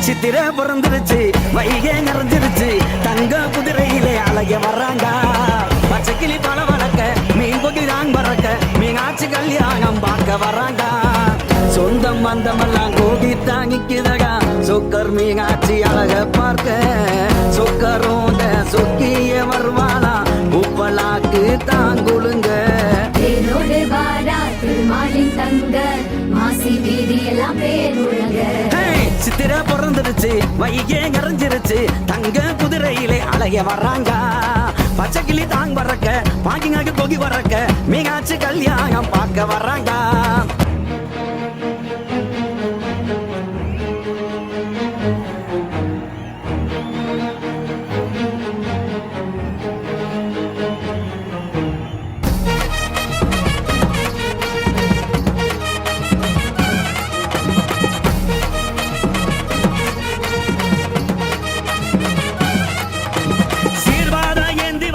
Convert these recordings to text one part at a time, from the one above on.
சித்திரை பிறந்துருச்சு வைகை நிறைஞ்சிருச்சு தங்க குதிரையிலே அழக வர்றாங்க பச்சை கிளி பல வளர்க்க மீன் பொகிதான் பறக்க மீனாட்சி கல்யாணம் பார்க்க வர்றாங்க சொந்தம் பந்தமெல்லாம் கோடி தாங்கிக்குதகா சொக்கர் மீனாட்சி அழக பார்க்க சொக்கரோட சொக்கிய வருவாளா உப்பலாக்கு தாங்குளுங்க சித்திரை பிறந்துருச்சு வைகை நிறைஞ்சிருச்சு தங்க குதிரையிலே அழக வர்றாங்க பச்சை கிளி தாங் பறக்க பாக்கிங்காக கொகி வரக்க மீனாட்சி கல்யாணம் பார்க்க வர்றாங்க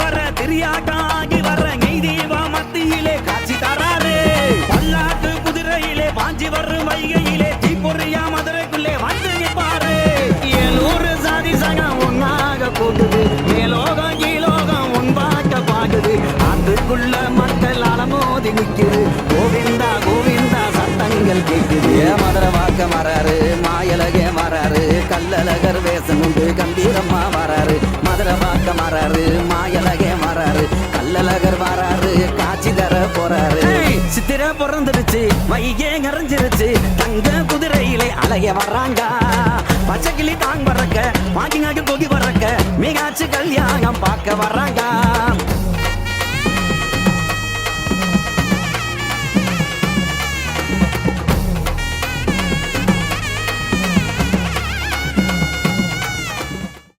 ஆகி வர்ற நெய் தீப மத்தியிலே காட்சி தராரு பல்லாக்கு குதிரையிலே பாஞ்சி வரும் வைகையிலே தீப்பொறியா மதுரைக்குள்ளே வந்து நிற்பாரு 700 சாதி சகம் ஒன்னாக கூட்டுது மேலோகம் கீழோகம் ஒன்பாக்க பாக்குது அதுக்குள்ள மக்கள் அலமோதி நிக்குது கோவிந்தா கோவிந்தா சத்தங்கள் கேக்குது மதுரை வாக்க வராரு மாயலகே வராரு கல்லழகர் வேஷம் உண்டு கம்பீரமா வராரு மதுரை வாக்க வராரு மாயலகே வராரு கல்லழகர் வராரு காட்சி தர போறாரு சித்திரை பிறந்துருச்சு வைகை நிறைஞ்சிருச்சு தங்க குதிரையிலே அழக வர்றாங்க பச்சை கிளி தாங் பறக்க பாக்கிங்காக கொகி வரக்க மீனாட்சி கல்யாணம் பார்க்க வர்றாங்க